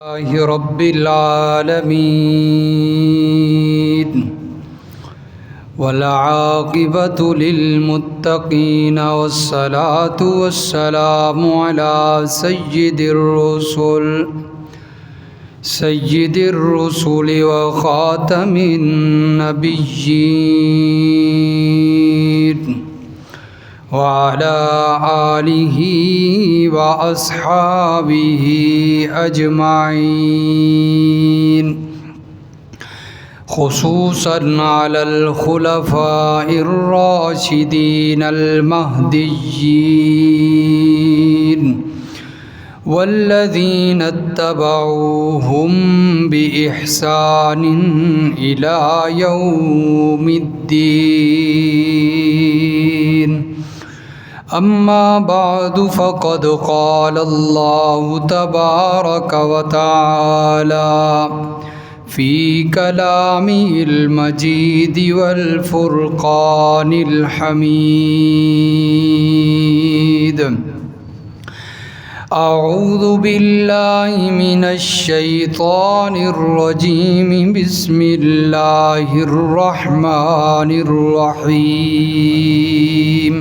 لله رب العالمين والعاقبة للمتقين والصلاة والسلام على سيد الرسل وخاتم النبيين وعلى آلہ وأصحابہ أجمعین، خصوصاً على الخلفاء الراشدین المہدیین والذین اتبعوہم بإحسان إلى يوم الدین۔ اما بعد فقد قال اللہ تبارک وتعالی فی کلامہ المجید والفرقان الحمید۔ اعوذ باللہ من الشیطان الرجیم، بسم اللہ الرحمن الرحیم۔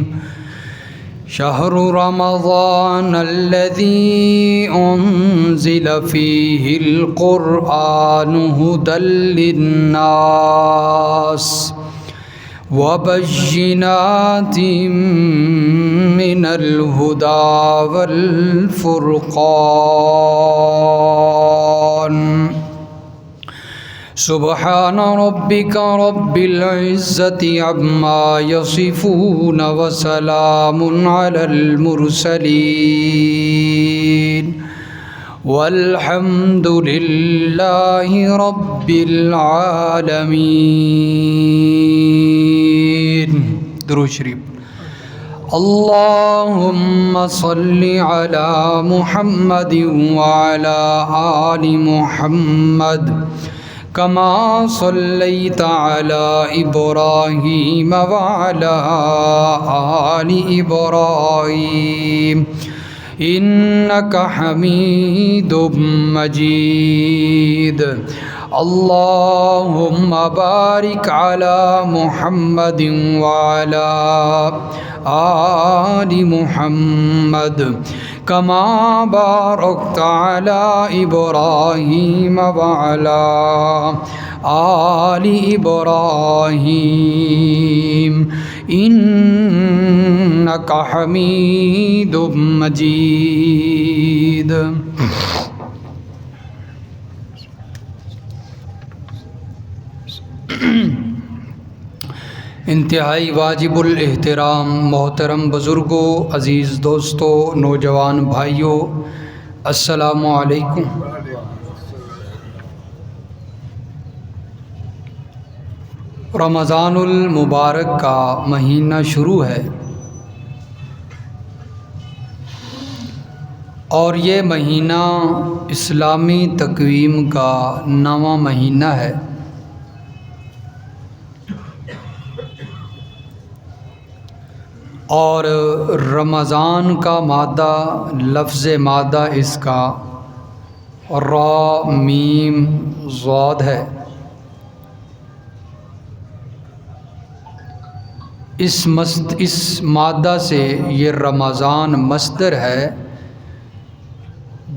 شہر رمضان الذی انزل فیہ القرآن ھدی للناس وبینات من الھدی والفرقان۔ سبحان ربک رب العزة عما یصفون وسلام علی المرسلین والحمد للہ رب العالمین۔ درود شریف۔ اللہم صل علی محمد وعلی آل محمد کما صلیت علی ابراہیم وعلی آل ابراہیم انک حمید مجید۔ اللہم بارک علی محمد وعلی آل محمد کما بارکت علی ابراہیم وعلی آل ابراہیم انک حمید مجید۔ انتہائی واجب الاحترام محترم بزرگوں، عزیز دوستوں، نوجوان بھائیوں، السلام علیکم۔ رمضان المبارک کا مہینہ شروع ہے اور یہ مہینہ اسلامی تقویم کا 9واں مہینہ ہے۔ اور رمضان کا مادہ، لفظ مادہ اس کا را میم ضاد ہے۔ اس مادہ سے یہ رمضان مصدر ہے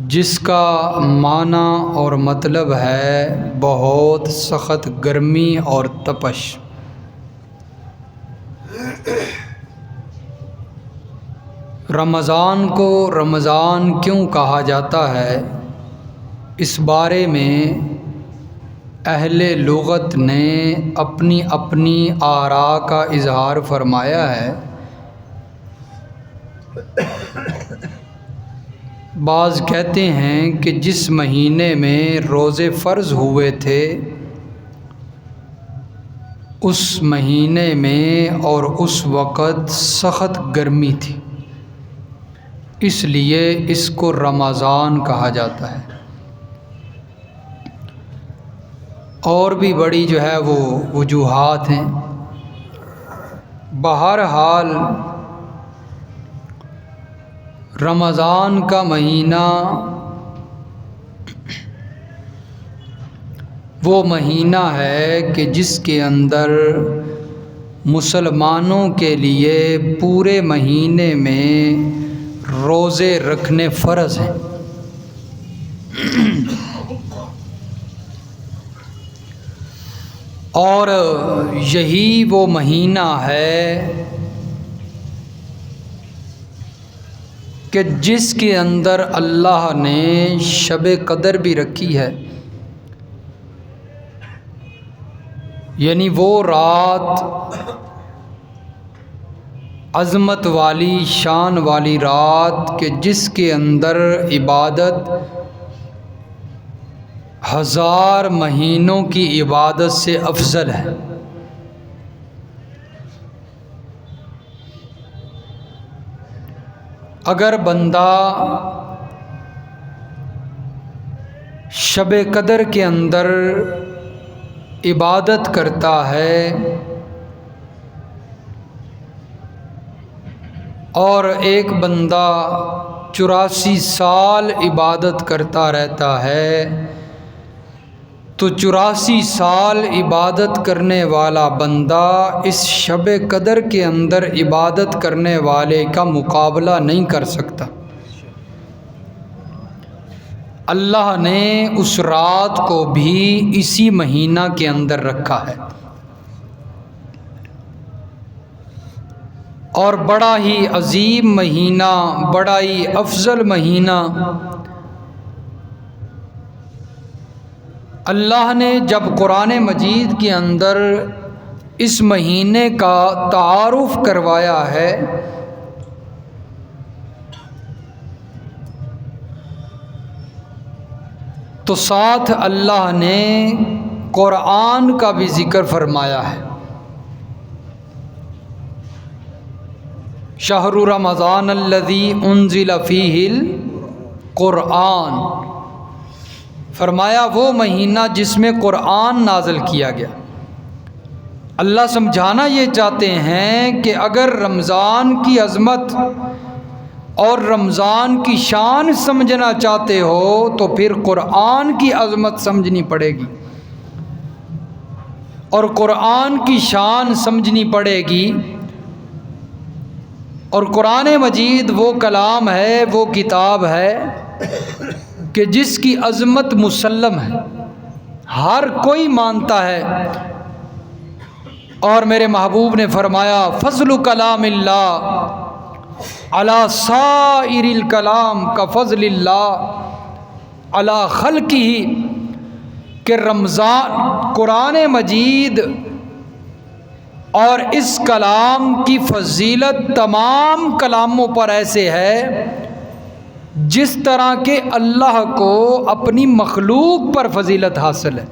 جس کا معنی اور مطلب ہے بہت سخت گرمی اور تپش۔ رمضان کو رمضان کیوں کہا جاتا ہے، اس بارے میں اہل لغت نے اپنی اپنی آراء کا اظہار فرمایا ہے۔ بعض کہتے ہیں کہ جس مہینے میں روزے فرض ہوئے تھے اس مہینے میں اور اس وقت سخت گرمی تھی، اس لیے اس کو رمضان کہا جاتا ہے۔ اور بھی بڑی جو ہے وہ وجوہات ہیں۔ بہرحال رمضان کا مہینہ وہ مہینہ ہے کہ جس کے اندر مسلمانوں کے لیے پورے مہینے میں روزے رکھنے فرض ہیں۔ اور یہی وہ مہینہ ہے کہ جس کے اندر اللہ نے شب قدر بھی رکھی ہے، یعنی وہ رات، عظمت والی شان والی رات کہ جس کے اندر عبادت 1000 مہینوں کی عبادت سے افضل ہے۔ اگر بندہ شب قدر کے اندر عبادت کرتا ہے اور ایک بندہ 84 سال عبادت کرتا رہتا ہے، تو 84 سال عبادت کرنے والا بندہ اس شب قدر کے اندر عبادت کرنے والے کا مقابلہ نہیں کر سکتا۔ اللہ نے اس رات کو بھی اسی مہینہ کے اندر رکھا ہے، اور بڑا ہی عظیم مہینہ، بڑا ہی افضل مہینہ۔ اللہ نے جب قرآن مجید کے اندر اس مہینے کا تعارف کروایا ہے تو ساتھ اللہ نے قرآن کا بھی ذکر فرمایا ہے۔ شہر رمضان الذی انزل فیہ القرآن، فرمایا وہ مہینہ جس میں قرآن نازل کیا گیا۔ اللہ سمجھانا یہ چاہتے ہیں کہ اگر رمضان کی عظمت اور رمضان کی شان سمجھنا چاہتے ہو تو پھر قرآن کی عظمت سمجھنی پڑے گی اور قرآن کی شان سمجھنی پڑے گی۔ اور قرآن مجید وہ کلام ہے، وہ کتاب ہے کہ جس کی عظمت مسلم ہے، ہر کوئی مانتا ہے۔ اور میرے محبوب نے فرمایا فضل کلام اللہ علی سائر الکلام کا فضل اللہ علی خلقہ، کہ رمضان، قرآن مجید اور اس کلام کی فضیلت تمام کلاموں پر ایسے ہے جس طرح کہ اللہ کو اپنی مخلوق پر فضیلت حاصل ہے۔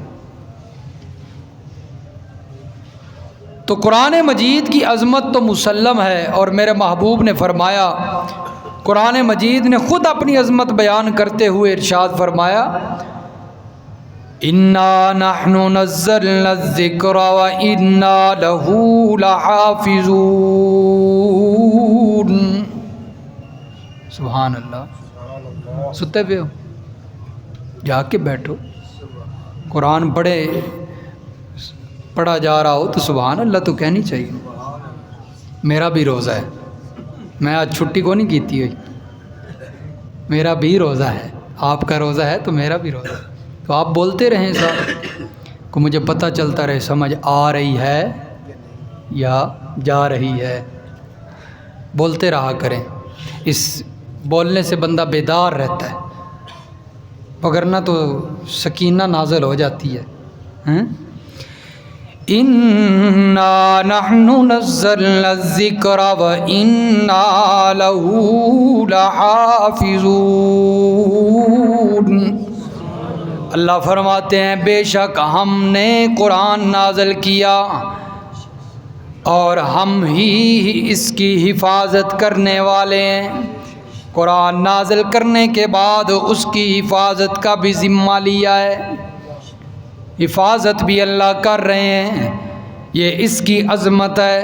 تو قرآن مجید کی عظمت تو مسلم ہے، اور میرے محبوب نے فرمایا، قرآن مجید نے خود اپنی عظمت بیان کرتے ہوئے ارشاد فرمایا اِنَّا نَحْنُ نَزَّلْنَا الذِّكْرَ وَإِنَّا لَهُ لَحَافِظُونَ۔ سبحان اللہ۔ ستے پہ ہو؟ جا کے بیٹھو، قرآن پڑھا جا رہا ہو تو سبحان اللہ تو کہنی چاہیے۔ میرا بھی روزہ ہے، میں آج چھٹی کو نہیں کیتی ہوئی، میرا بھی روزہ ہے۔ آپ کا روزہ ہے تو میرا بھی روزہ ہے، تو آپ بولتے رہیں صاحب کو مجھے پتہ چلتا رہے سمجھ آ رہی ہے یا جا رہی ہے۔ بولتے رہا کریں، اس بولنے سے بندہ بیدار رہتا ہے، وگرنہ تو سکینہ نازل ہو جاتی ہے۔ اِنَّا نَحْنُ نَزَّلْنَا الذِّكْرَ وَإِنَّا لَهُ لَحَافِظُونَ۔ اللہ فرماتے ہیں بے شک ہم نے قرآن نازل کیا اور ہم ہی اس کی حفاظت کرنے والے ہیں۔ قرآن نازل کرنے کے بعد اس کی حفاظت کا بھی ذمہ لیا ہے، حفاظت بھی اللہ کر رہے ہیں، یہ اس کی عظمت ہے۔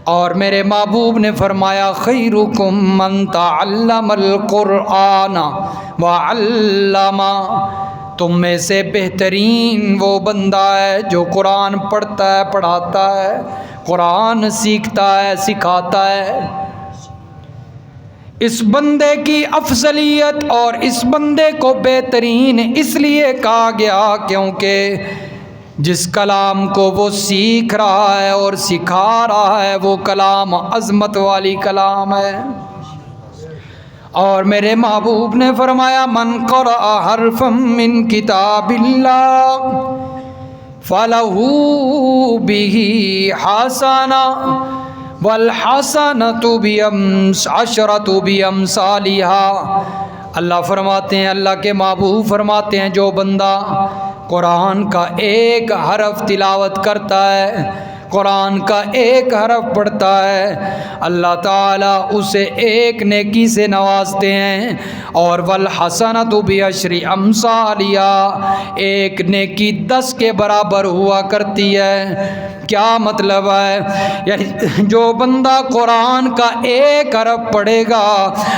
اور میرے محبوب نے فرمایا خیرکم من تعلم القرآن وعلمہ، تم میں سے بہترین وہ بندہ ہے جو قرآن پڑھتا ہے، پڑھاتا ہے، قرآن سیکھتا ہے، سکھاتا ہے۔ اس بندے کی افضلیت اور اس بندے کو بہترین اس لیے کہا گیا کیونکہ جس کلام کو وہ سیکھ رہا ہے اور سکھا رہا ہے وہ کلام عظمت والی کلام ہے۔ اور میرے محبوب نے فرمایا من قرأ حرفا من کتاب اللہ فلہ بہ حسنہ والحسنۃ بعشرۃ بامثالھا۔ اللہ فرماتے ہیں، اللہ کے محبوب فرماتے ہیں، جو بندہ قرآن کا ایک حرف تلاوت کرتا ہے، قرآن کا ایک حرف پڑھتا ہے، اللہ تعالیٰ اسے ایک نیکی سے نوازتے ہیں، اور والحسنۃ بعشر امثالھا، ایک نیکی 10 کے برابر ہوا کرتی ہے۔ کیا مطلب ہے؟ یعنی جو بندہ قرآن کا ایک حرف پڑھے گا،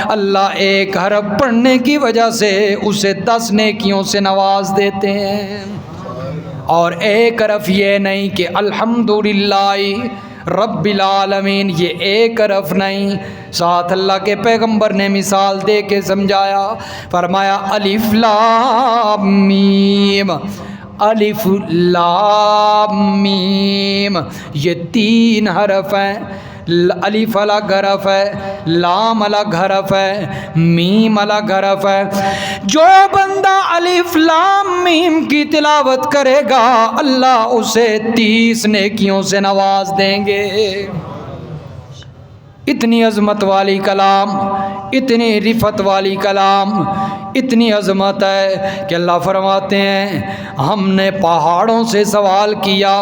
اللہ ایک حرف پڑھنے کی وجہ سے اسے 10 نیکیوں سے نواز دیتے ہیں۔ اور ایک حرف یہ نہیں کہ الحمدللہ رب العالمین، یہ ایک حرف نہیں، ساتھ اللہ کے پیغمبر نے مثال دے کے سمجھایا، فرمایا الف لام میم، الف لام میم، یہ 3 حرف ہیں۔ الف الگ حرف ہے، لام الگ حرف ہے، میم الگ حرف ہے۔ جو بندہ الف لام میم کی تلاوت کرے گا، اللہ اسے 30 نیکیوں سے نواز دیں گے۔ اتنی عظمت والی کلام، اتنی رفعت والی کلام، اتنی عظمت ہے کہ اللہ فرماتے ہیں ہم نے پہاڑوں سے سوال کیا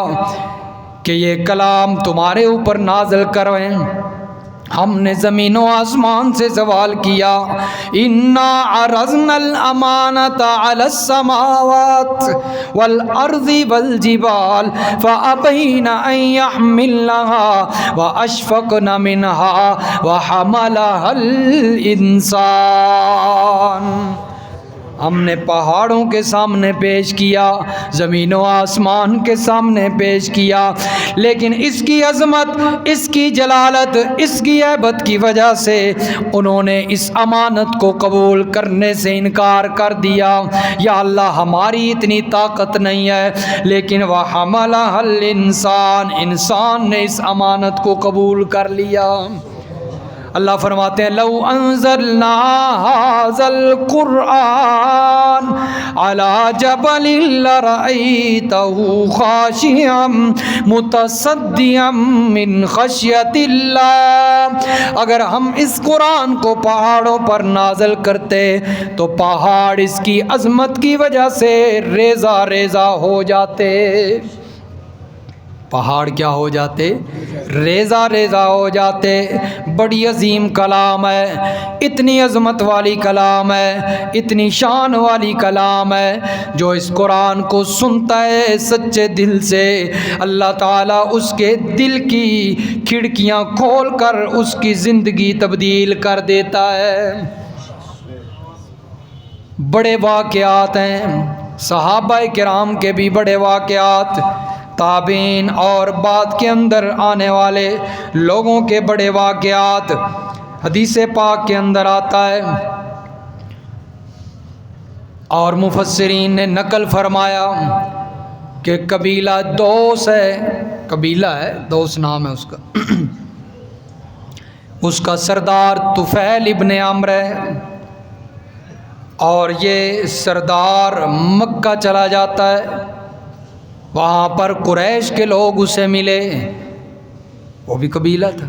کہ یہ کلام تمہارے اوپر نازل کرویں، ہم نے زمین و آسمان سے سوال کیا، انا عرضنا الامانۃ علی السماوات والارض والجبال فابین ان یحملنها واشفقن منها وحملها الانسان۔ ہم نے پہاڑوں کے سامنے پیش کیا، زمین و آسمان کے سامنے پیش کیا، لیکن اس کی عظمت، اس کی جلالت، اس کی ہیبت کی وجہ سے انہوں نے اس امانت کو قبول کرنے سے انکار کر دیا۔ یا اللہ ہماری اتنی طاقت نہیں ہے، لیکن وَحَمَلَهَا الْإِنسان، انسان نے اس امانت کو قبول کر لیا۔ اللہ فرماتے ہیں لو انزلنا هذا القرآن على جبل لرأيته خاشعا متصدعا من خشية اللہ، اگر ہم اس قرآن کو پہاڑوں پر نازل کرتے تو پہاڑ اس کی عظمت کی وجہ سے ریزہ ریزہ ہو جاتے۔ پہاڑ کیا ہو جاتے؟ ریزہ ریزہ ہو جاتے۔ بڑی عظیم کلام ہے، اتنی عظمت والی کلام ہے، اتنی شان والی کلام ہے۔ جو اس قرآن کو سنتا ہے سچے دل سے، اللہ تعالیٰ اس کے دل کی کھڑکیاں کھول کر اس کی زندگی تبدیل کر دیتا ہے۔ بڑے واقعات ہیں، صحابہ کرام کے بھی بڑے واقعات، تابعین اور بعد کے اندر آنے والے لوگوں کے بڑے واقعات حدیث پاک کے اندر آتا ہے۔ اور مفسرین نے نقل فرمایا کہ قبیلہ دوس ہے، قبیلہ ہے دوس نام ہے اس کا، اس کا سردار طفیل ابن عمرو ہے، اور یہ سردار مکہ چلا جاتا ہے۔ وہاں پر قریش کے لوگ اسے ملے، وہ بھی قبیلہ تھا،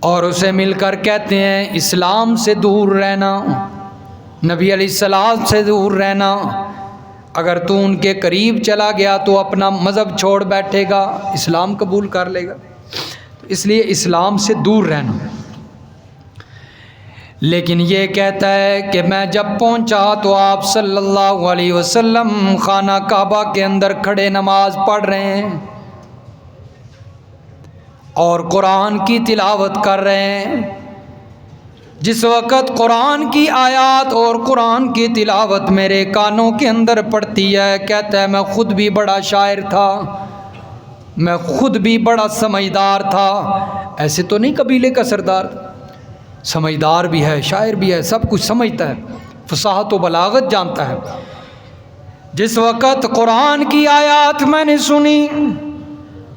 اور اسے مل کر کہتے ہیں اسلام سے دور رہنا، نبی علیہ السلام سے دور رہنا، اگر تو ان کے قریب چلا گیا تو اپنا مذہب چھوڑ بیٹھے گا، اسلام قبول کر لے گا، تو اس لیے اسلام سے دور رہنا۔ لیکن یہ کہتا ہے کہ میں جب پہنچا تو آپ صلی اللہ علیہ وسلم خانہ کعبہ کے اندر کھڑے نماز پڑھ رہے ہیں اور قرآن کی تلاوت کر رہے ہیں۔ جس وقت قرآن کی آیات اور قرآن کی تلاوت میرے کانوں کے اندر پڑتی ہے، کہتا ہے میں خود بھی بڑا شاعر تھا، میں خود بھی بڑا سمجھدار تھا۔ ایسے تو نہیں قبیلے کا سردار، سمجھدار بھی ہے، شاعر بھی ہے، سب کچھ سمجھتا ہے، فصاحت و بلاغت جانتا ہے۔ جس وقت قرآن کی آیات میں نے سنی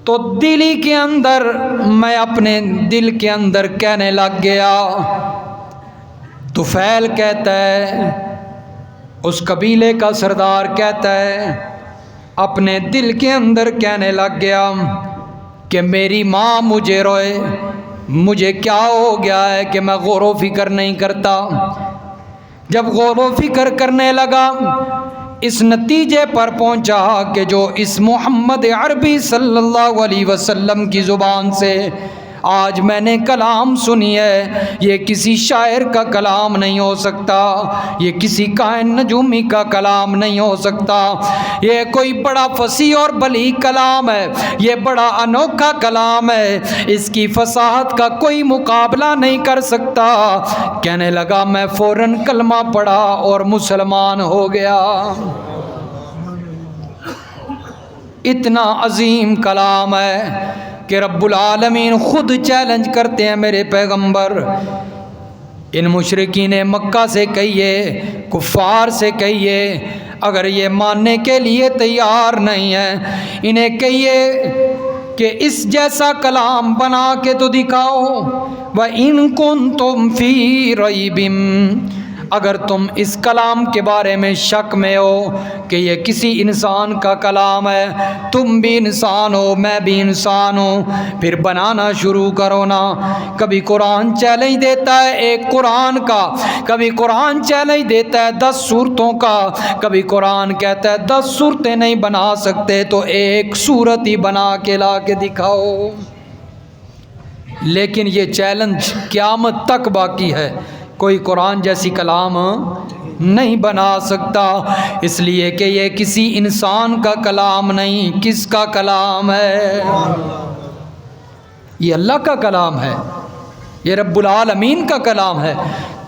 تو دلی کے اندر، میں اپنے دل کے اندر کہنے لگ گیا، طفیل کہتا ہے، اس قبیلے کا سردار کہتا ہے، اپنے دل کے اندر کہنے لگ گیا کہ میری ماں مجھے روئے، مجھے کیا ہو گیا ہے کہ میں غور و فکر نہیں کرتا۔ جب غور و فکر کرنے لگا، اس نتیجے پر پہنچا کہ جو اس محمد عربی صلی اللہ علیہ وسلم کی زبان سے آج میں نے کلام سنی ہے، یہ کسی شاعر کا کلام نہیں ہو سکتا، یہ کسی کائن نجومی کا کلام نہیں ہو سکتا، یہ کوئی بڑا فصیح اور بلیغ کلام ہے، یہ بڑا انوکھا کلام ہے، اس کی فصاحت کا کوئی مقابلہ نہیں کر سکتا۔ کہنے لگا، میں فوراً کلمہ پڑھا اور مسلمان ہو گیا۔ اتنا عظیم کلام ہے کہ رب العالمین خود چیلنج کرتے ہیں، میرے پیغمبر ان مشرکین مکہ سے کہیے، کفار سے کہیے، اگر یہ ماننے کے لیے تیار نہیں ہیں، انہیں کہیے کہ اس جیسا کلام بنا کے تو دکھاؤ۔ وَإِن كُنتُمْ فِي رَيْبٍ، اگر تم اس کلام کے بارے میں شک میں ہو کہ یہ کسی انسان کا کلام ہے، تم بھی انسان ہو، میں بھی انسان ہوں، پھر بنانا شروع کرو نا۔ کبھی قرآن چیلنج دیتا ہے ایک قرآن کا، کبھی قرآن چیلنج دیتا ہے 10 صورتوں کا، کبھی قرآن کہتا ہے 10 صورتیں نہیں بنا سکتے تو ایک صورت ہی بنا کے لا کے دکھاؤ۔ لیکن یہ چیلنج قیامت تک باقی ہے، کوئی قرآن جیسی کلام نہیں بنا سکتا، اس لیے کہ یہ کسی انسان کا کلام نہیں۔ کس کا کلام ہے؟ یہ اللہ کا کلام ہے، یہ رب العالمین کا کلام ہے۔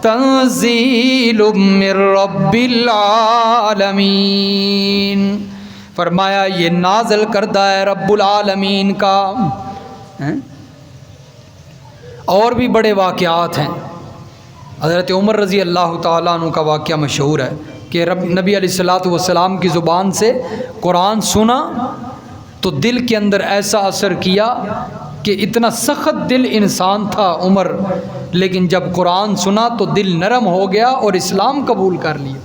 تنزیل من رب العالمین، فرمایا یہ نازل کردہ ہے رب العالمین کا۔ اور بھی بڑے واقعات ہیں۔ حضرت عمر رضی اللہ تعالیٰ عنہ کا واقعہ مشہور ہے کہ نبی علیہ الصلوۃ والسلام کی زبان سے قرآن سنا تو دل کے اندر ایسا اثر کیا کہ اتنا سخت دل انسان تھا عمر، لیکن جب قرآن سنا تو دل نرم ہو گیا اور اسلام قبول کر لیا۔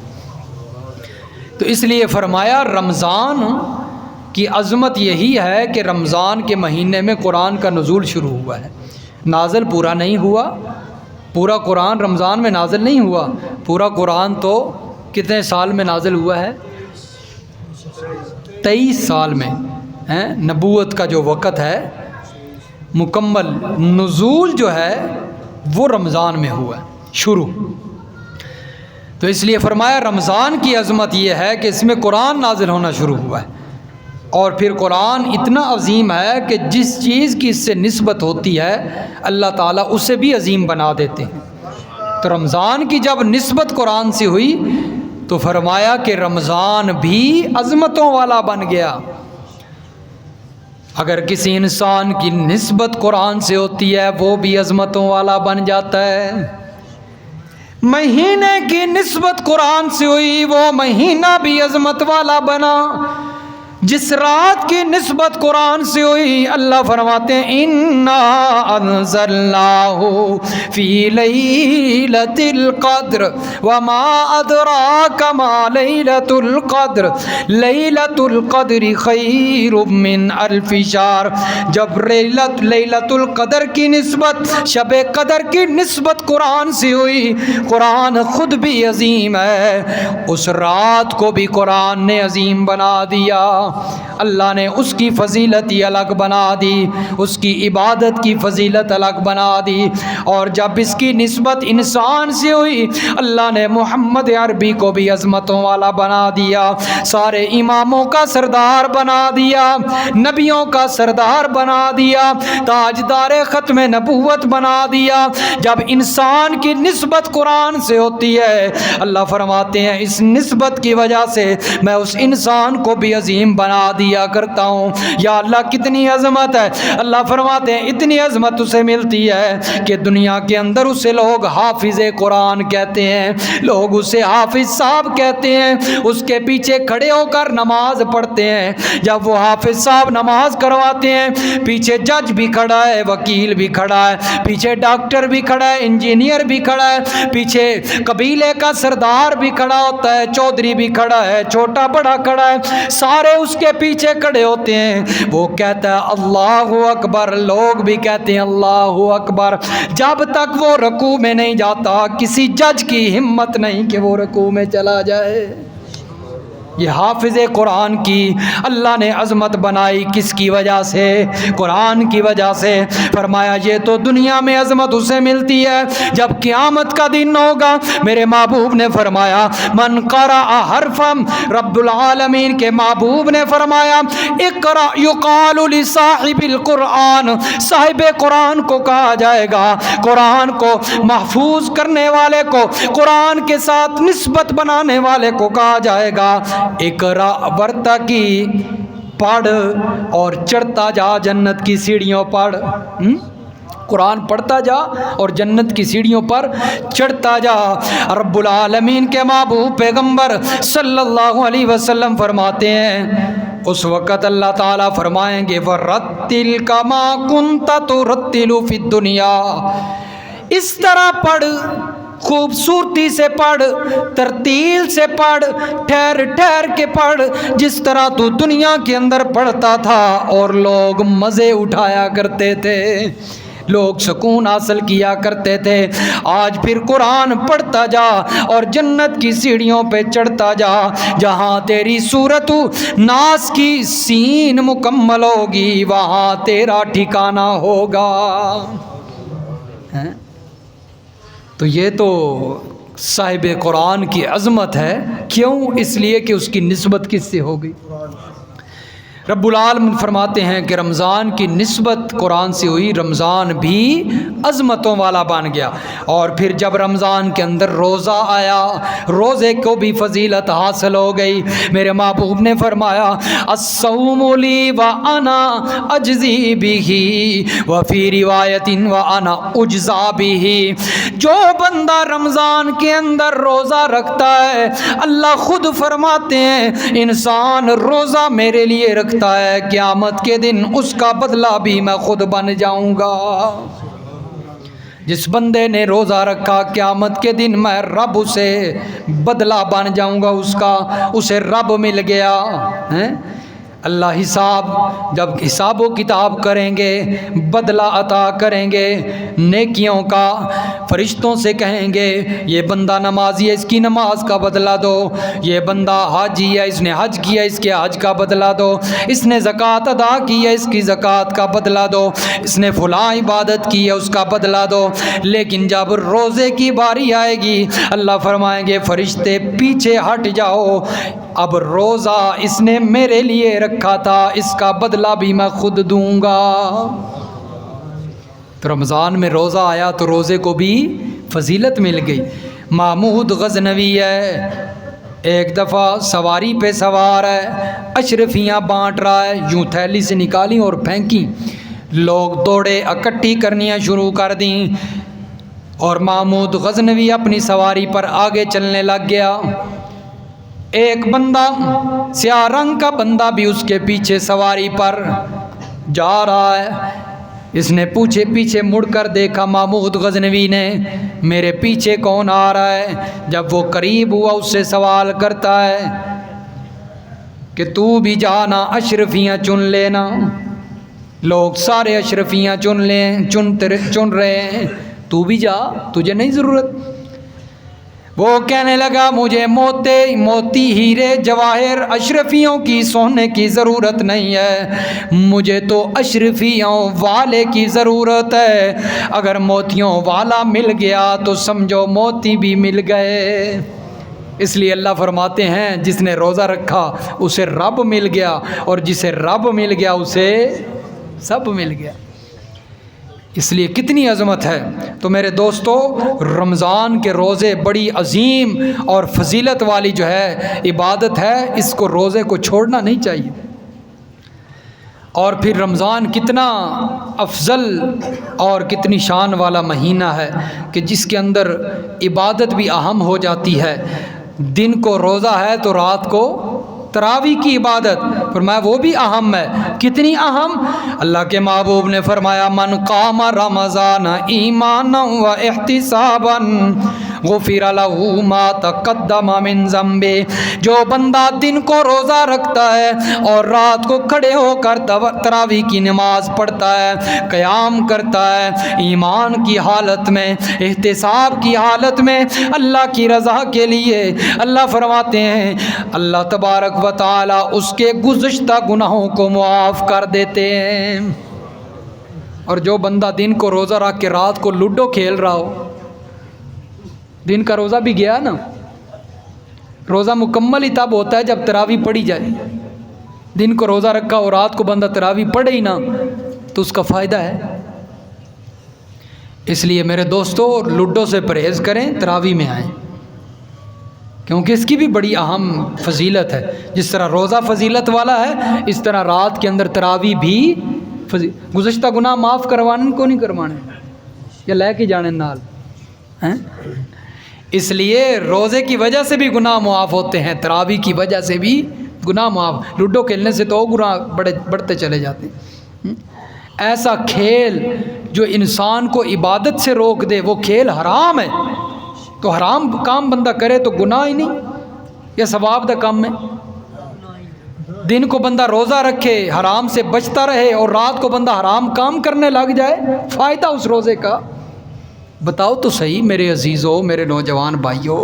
تو اس لیے فرمایا رمضان کی عظمت یہی ہے کہ رمضان کے مہینے میں قرآن کا نزول شروع ہوا ہے۔ نازل پورا نہیں ہوا، پورا قرآن رمضان میں نازل نہیں ہوا، پورا قرآن تو کتنے سال میں نازل ہوا ہے؟ 23 سال میں۔ نبوت کا جو وقت ہے مکمل، نزول جو ہے وہ رمضان میں ہوا ہے شروع۔ تو اس لیے فرمایا رمضان کی عظمت یہ ہے کہ اس میں قرآن نازل ہونا شروع ہوا ہے، اور پھر قرآن اتنا عظیم ہے کہ جس چیز کی اس سے نسبت ہوتی ہے اللہ تعالیٰ اسے بھی عظیم بنا دیتے ہیں۔ تو رمضان کی جب نسبت قرآن سے ہوئی تو فرمایا کہ رمضان بھی عظمتوں والا بن گیا۔ اگر کسی انسان کی نسبت قرآن سے ہوتی ہے وہ بھی عظمتوں والا بن جاتا ہے۔ مہینے کی نسبت قرآن سے ہوئی، وہ مہینہ بھی عظمت والا بنا۔ جس رات کی نسبت قرآن سے ہوئی اللہ فرماتے ہیں انا انزلناہ فی لیلۃ القدر وما ادراک ما لیلۃ القدر لیلۃ القدر خیر من الف شہر۔ جب لیلۃ القدر کی نسبت، شب قدر کی نسبت قرآن سے ہوئی، قرآن خود بھی عظیم ہے، اس رات کو بھی قرآن نے عظیم بنا دیا۔ اللہ نے اس کی فضیلت ہی الگ بنا دی، اس کی عبادت کی فضیلت الگ بنا دی۔ اور جب اس کی نسبت انسان سے ہوئی، اللہ نے محمد عربی کو بھی عظمتوں والا بنا دیا، سارے اماموں کا سردار بنا دیا، نبیوں کا سردار بنا دیا، تاجدار ختم نبوت بنا دیا۔ جب انسان کی نسبت قرآن سے ہوتی ہے، اللہ فرماتے ہیں اس نسبت کی وجہ سے میں اس انسان کو بھی عظیم بنا دیا کرتا ہوں۔ یا اللہ کتنی عظمت ہے! اللہ فرماتے ہیں اتنی عظمت اسے ملتی ہے کہ دنیا کے اندر اسے لوگ حافظ قرآن کہتے ہیں، لوگ اسے حافظ صاحب کہتے ہیں، اس کے پیچھے کھڑے ہو کر نماز پڑھتے ہیں۔ جب وہ حافظ صاحب نماز کرواتے ہیں، پیچھے جج بھی کھڑا ہے، وکیل بھی کھڑا ہے، پیچھے ڈاکٹر بھی کھڑا ہے، انجینئر بھی کھڑا ہے، پیچھے قبیلے کا سردار بھی کھڑا ہوتا ہے، چودھری بھی کھڑا ہے، چھوٹا بڑا کھڑا ہے، سارے اس کے پیچھے کھڑے ہوتے ہیں۔ وہ کہتا ہے اللہ اکبر، لوگ بھی کہتے ہیں اللہ اکبر۔ جب تک وہ رکوع میں نہیں جاتا، کسی جج کی ہمت نہیں کہ وہ رکوع میں چلا جائے۔ یہ حافظ قرآن کی اللہ نے عظمت بنائی کس کی وجہ سے؟ قرآن کی وجہ سے۔ فرمایا یہ تو دنیا میں عظمت اسے ملتی ہے، جب قیامت کا دن ہوگا میرے محبوب نے فرمایا من قرأ حرفا، رب العالمین کے محبوب نے فرمایا اقرأ یقال لصاحب القرآن، صاحب قرآن کو کہا جائے گا، قرآن کو محفوظ کرنے والے کو، قرآن کے ساتھ نسبت بنانے والے کو کہا جائے گا اقرأ برتقی، پڑھ اور چڑھتا جا جنت کی سیڑھیوں پر۔ قرآن پڑھتا جا اور جنت کی سیڑھیوں پر چڑھتا جا۔ رب العالمین کے محبوب پیغمبر صلی اللہ علیہ وسلم فرماتے ہیں اس وقت اللہ تعالیٰ فرمائیں گے وَرَتِّلْ كَمَا كُنْتَ تُرَتِّلُ فِي الدُّنْيَا، اس طرح پڑھ، خوبصورتی سے پڑھ، ترتیل سے پڑھ، ٹھہر ٹھہر کے پڑھ، جس طرح تو دنیا کے اندر پڑھتا تھا اور لوگ مزے اٹھایا کرتے تھے، لوگ سکون حاصل کیا کرتے تھے۔ آج پھر قرآن پڑھتا جا اور جنت کی سیڑھیوں پہ چڑھتا جا، جہاں تیری سورت ناس کی سین مکمل ہوگی وہاں تیرا ٹھکانہ ہوگا۔ تو یہ تو صاحب قرآن کی عظمت ہے، کیوں؟ اس لیے کہ اس کی نسبت کس سے ہو گئی؟ رب العالمین فرماتے ہیں کہ رمضان کی نسبت قرآن سے ہوئی، رمضان بھی عظمتوں والا بن گیا۔ اور پھر جب رمضان کے اندر روزہ آیا، روزے کو بھی فضیلت حاصل ہو گئی۔ میرے محبوب نے فرمایا الصوم لی وانا اجزی بہ وفی روایت وانا اجزا بہ، جو بندہ رمضان کے اندر روزہ رکھتا ہے اللہ خود فرماتے ہیں انسان روزہ میرے لیے رکھتا ہے، قیامت کے دن اس کا بدلہ بھی میں خود بن جاؤں گا۔ جس بندے نے روزہ رکھا قیامت کے دن میں رب اسے بدلہ بن جاؤں گا، اس کا، اسے رب مل گیا۔ اللہ جب حساب و کتاب کریں گے، بدلہ عطا کریں گے نیکیوں کا، فرشتوں سے کہیں گے یہ بندہ نمازی ہے اس کی نماز کا بدلہ دو، یہ بندہ حاجی ہے اس نے حج کیا اس کے حج کا بدلہ دو، اس نے زکوٰۃ ادا کی ہے اس کی زکوٰۃ کا بدلہ دو، اس نے فلاں عبادت کی ہے اس کا بدلہ دو۔ لیکن جب روزے کی باری آئے گی اللہ فرمائیں گے فرشتے پیچھے ہٹ جاؤ، اب روزہ اس نے میرے لیے رکھا تھا، اس کا بدلہ بھی میں خود دوں گا۔ تو رمضان میں روزہ آیا تو روزے کو بھی فضیلت مل گئی۔ محمود غزنوی ہے، ایک دفعہ سواری پہ سوار ہے، اشرفیاں بانٹ رہا ہے، یوں تھیلی سے نکالی اور پھینکی، لوگ دوڑے اکٹھی کرنیاں شروع کر دیں، اور محمود غزنوی اپنی سواری پر آگے چلنے لگ گیا۔ ایک بندہ سیاہ رنگ کا بندہ بھی اس کے پیچھے سواری پر جا رہا ہے، اس نے پیچھے مڑ کر دیکھا محمود غزنوی نے میرے پیچھے کون آ رہا ہے۔ جب وہ قریب ہوا اس سے سوال کرتا ہے کہ تو بھی جانا اشرفیاں چن لینا، لوگ سارے اشرفیاں چن رہے ہیں، تو بھی جا، تجھے نہیں ضرورت۔ وہ کہنے لگا مجھے موتی ہیرے جواہر اشرفیوں کی سونے کی ضرورت نہیں ہے، مجھے تو اشرفیوں والے کی ضرورت ہے، اگر موتیوں والا مل گیا تو سمجھو موتی بھی مل گئے۔ اس لیے اللہ فرماتے ہیں جس نے روزہ رکھا اسے رب مل گیا، اور جسے رب مل گیا اسے سب مل گیا۔ اس لیے کتنی عظمت ہے۔ تو میرے دوستو، رمضان کے روزے بڑی عظیم اور فضیلت والی جو ہے عبادت ہے، اس کو روزے کو چھوڑنا نہیں چاہیے۔ اور پھر رمضان کتنا افضل اور کتنی شان والا مہینہ ہے کہ جس کے اندر عبادت بھی اہم ہو جاتی ہے۔ دن کو روزہ ہے تو رات کو تراویح کی عبادت، فرمایا وہ بھی اہم ہے۔ کتنی اہم؟ اللہ کے محبوب نے فرمایا من قام رمضان ایمانا و احتسابا غفر له ما تقدم من ذنبه، جو بندہ دن کو روزہ رکھتا ہے اور رات کو کھڑے ہو کر تراویح کی نماز پڑھتا ہے، قیام کرتا ہے، ایمان کی حالت میں، احتساب کی حالت میں، اللہ کی رضا کے لیے، اللہ فرماتے ہیں اللہ تبارک و تعالی اس کے گزشتہ گناہوں کو معاف کر دیتے ہیں۔ اور جو بندہ دن کو روزہ رکھ کے رات کو لوڈو کھیل رہا ہو، دن کا روزہ بھی گیا نا۔ روزہ مکمل ہی تب ہوتا ہے جب تراویح پڑھی جائے۔ دن کو روزہ رکھا اور رات کو بندہ تراویح پڑھے ہی نہ تو اس کا فائدہ ہے۔ اس لیے میرے دوستو لوڈو سے پرہیز کریں، تراویح میں آئیں، کیونکہ اس کی بھی بڑی اہم فضیلت ہے۔ جس طرح روزہ فضیلت والا ہے، اس طرح رات کے اندر تراویح بھی گزشتہ گناہ معاف کروانے کو نہیں کروانے یا لے کے جانے نال ہیں۔ اس لیے روزے کی وجہ سے بھی گناہ معاف ہوتے ہیں، تراویح کی وجہ سے بھی گناہ معاف۔ لوڈو کھیلنے سے تو گناہ بڑھتے چلے جاتے ہیں۔ ایسا کھیل جو انسان کو عبادت سے روک دے وہ کھیل حرام ہے، تو حرام کام بندہ کرے تو گناہ ہی نہیں یا ثواب دا کام ہے۔ دن کو بندہ روزہ رکھے، حرام سے بچتا رہے، اور رات کو بندہ حرام کام کرنے لگ جائے، فائدہ اس روزے کا بتاؤ تو صحیح میرے عزیزوں، میرے نوجوان بھائیوں،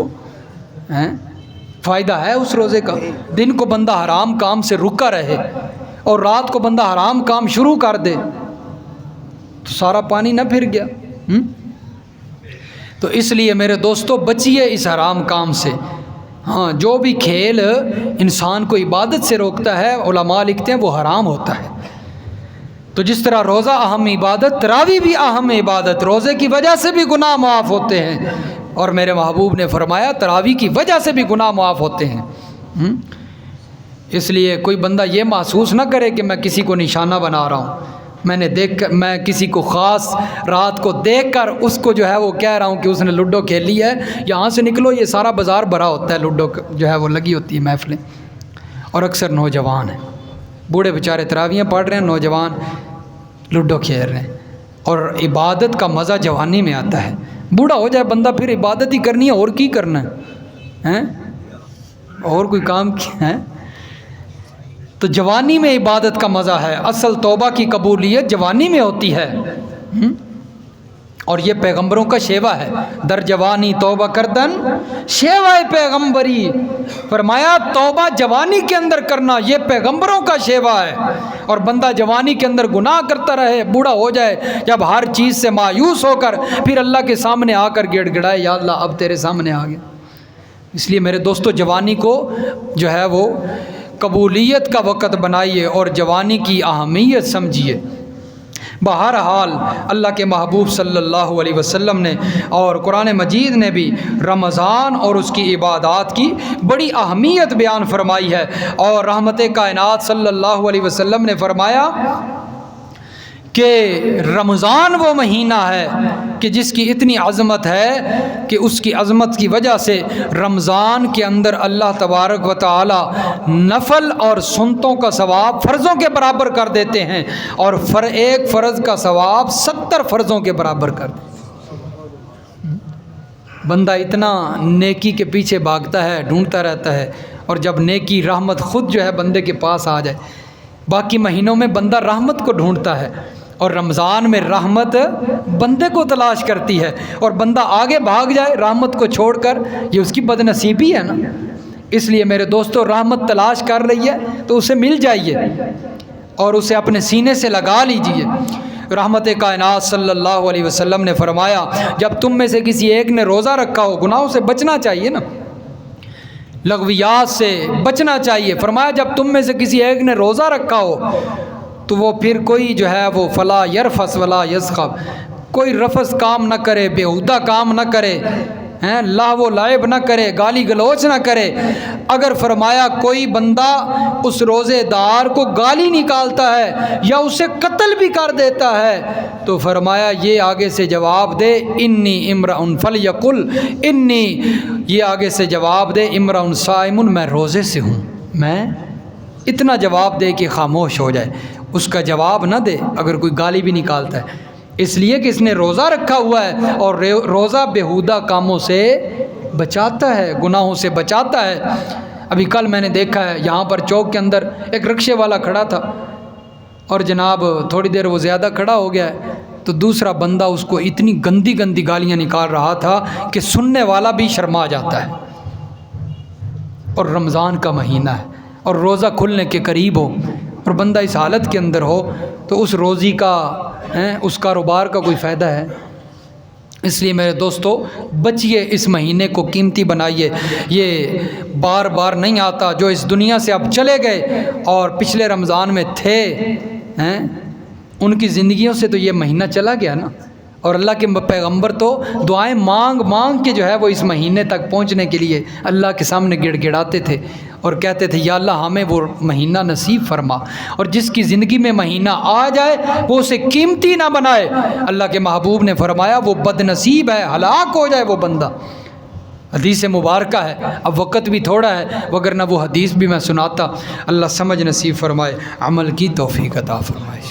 فائدہ ہے اس روزے کا؟ دن کو بندہ حرام کام سے رکا رہے اور رات کو بندہ حرام کام شروع کر دے تو سارا پانی نہ پھر گیا۔ تو اس لیے میرے دوستو بچیے اس حرام کام سے۔ ہاں، جو بھی کھیل انسان کو عبادت سے روکتا ہے علماء لکھتے ہیں وہ حرام ہوتا ہے۔ تو جس طرح روزہ اہم عبادت، تراویح بھی اہم عبادت، روزے کی وجہ سے بھی گناہ معاف ہوتے ہیں، اور میرے محبوب نے فرمایا تراویح کی وجہ سے بھی گناہ معاف ہوتے ہیں۔ اس لیے کوئی بندہ یہ محسوس نہ کرے کہ میں کسی کو نشانہ بنا رہا ہوں، میں کسی کو خاص رات کو دیکھ کر اس کو جو ہے وہ کہہ رہا ہوں کہ اس نے لوڈو کھیل لی ہے، یہاں سے نکلو، یہ سارا بازار بھرا ہوتا ہے، لوڈو جو ہے وہ لگی ہوتی ہے محفلیں، اور اکثر نوجوان ہیں، بوڑھے بیچارے تراویحیں پڑھ رہے ہیں، نوجوان لوڈو کھیل رہے ہیں۔ اور عبادت کا مزہ جوانی میں آتا ہے، بوڑھا ہو جائے بندہ پھر عبادت ہی کرنی ہے، اور کی کرنا ہے، اور کوئی کام ہے؟ تو جوانی میں عبادت کا مزہ ہے، اصل توبہ کی قبولیت جوانی میں ہوتی ہے، اور یہ پیغمبروں کا شیوا ہے۔ در جوانی توبہ کردن شیوا پیغمبری، فرمایا توبہ جوانی کے اندر کرنا یہ پیغمبروں کا شیوا ہے۔ اور بندہ جوانی کے اندر گناہ کرتا رہے، بوڑھا ہو جائے جب ہر چیز سے مایوس ہو کر پھر اللہ کے سامنے آ کر گڑ گڑائے، یا اللہ اب تیرے سامنے آ گیا۔ اس لیے میرے دوستو جوانی کو جو ہے وہ قبولیت کا وقت بنائیے اور جوانی کی اہمیت سمجھیے۔ بہرحال اللہ کے محبوب صلی اللہ علیہ وسلم نے اور قرآن مجید نے بھی رمضان اور اس کی عبادات کی بڑی اہمیت بیان فرمائی ہے، اور رحمت کائنات صلی اللہ علیہ وسلم نے فرمایا کہ رمضان وہ مہینہ ہے کہ جس کی اتنی عظمت ہے کہ اس کی عظمت کی وجہ سے رمضان کے اندر اللہ تبارک و تعالی نفل اور سنتوں کا ثواب فرضوں کے برابر کر دیتے ہیں، اور ایک فرض کا ثواب 70 فرضوں کے برابر کر دیتے ہیں۔ بندہ اتنا نیکی کے پیچھے بھاگتا ہے، ڈھونڈتا رہتا ہے، اور جب نیکی رحمت خود جو ہے بندے کے پاس آ جائے، باقی مہینوں میں بندہ رحمت کو ڈھونڈتا ہے، اور رمضان میں رحمت بندے کو تلاش کرتی ہے، اور بندہ آگے بھاگ جائے رحمت کو چھوڑ کر، یہ اس کی بد نصیبی ہے نا۔ اس لیے میرے دوستو، رحمت تلاش کر رہی ہے تو اسے مل جائیے اور اسے اپنے سینے سے لگا لیجئے۔ رحمت کائنات صلی اللہ علیہ وسلم نے فرمایا، جب تم میں سے کسی ایک نے روزہ رکھا ہو، گناہوں سے بچنا چاہیے نا، لغویات سے بچنا چاہیے، فرمایا جب تم میں سے کسی ایک نے روزہ رکھا ہو تو وہ پھر کوئی جو ہے وہ فلا یرفس ولا یسخب، کوئی رفس کام نہ کرے، بیہودہ کام نہ کرے، لہو و لعب نہ کرے، گالی گلوچ نہ کرے۔ اگر فرمایا کوئی بندہ اس روزے دار کو گالی نکالتا ہے یا اسے قتل بھی کر دیتا ہے تو فرمایا یہ آگے سے جواب دے انی امرأ فلیقل انی، یہ آگے سے جواب دے امرأ صائم، میں روزے سے ہوں، میں اتنا جواب دے کہ خاموش ہو جائے، اس کا جواب نہ دے اگر کوئی گالی بھی نکالتا ہے، اس لیے کہ اس نے روزہ رکھا ہوا ہے، اور روزہ بیہودہ کاموں سے بچاتا ہے، گناہوں سے بچاتا ہے۔ ابھی کل میں نے دیکھا ہے یہاں پر چوک کے اندر ایک رکشے والا کھڑا تھا، اور جناب تھوڑی دیر وہ زیادہ کھڑا ہو گیا ہے تو دوسرا بندہ اس کو اتنی گندی گندی گالیاں نکال رہا تھا کہ سننے والا بھی شرما جاتا ہے، اور رمضان کا مہینہ ہے اور روزہ کھلنے کے قریب ہو اور بندہ اس حالت کے اندر ہو تو اس روزی کا اس کاروبار کا کوئی فائدہ ہے؟ اس لیے میرے دوستو بچیے، اس مہینے کو قیمتی بنائیے، یہ بار بار نہیں آتا۔ جو اس دنیا سے اب چلے گئے اور پچھلے رمضان میں تھے ان کی زندگیوں سے تو یہ مہینہ چلا گیا نا، اور اللہ کے پیغمبر تو دعائیں مانگ مانگ کے جو ہے وہ اس مہینے تک پہنچنے کے لیے اللہ کے سامنے گڑ گڑاتے تھے اور کہتے تھے یا اللہ ہمیں وہ مہینہ نصیب فرما، اور جس کی زندگی میں مہینہ آ جائے وہ اسے قیمتی نہ بنائے۔ اللہ کے محبوب نے فرمایا وہ بد نصیب ہے، ہلاک ہو جائے وہ بندہ۔ حدیث مبارکہ ہے، اب وقت بھی تھوڑا ہے وگرنہ وہ حدیث بھی میں سناتا۔ اللہ سمجھ نصیب فرمائے، عمل کی توفیق عطا فرمائے۔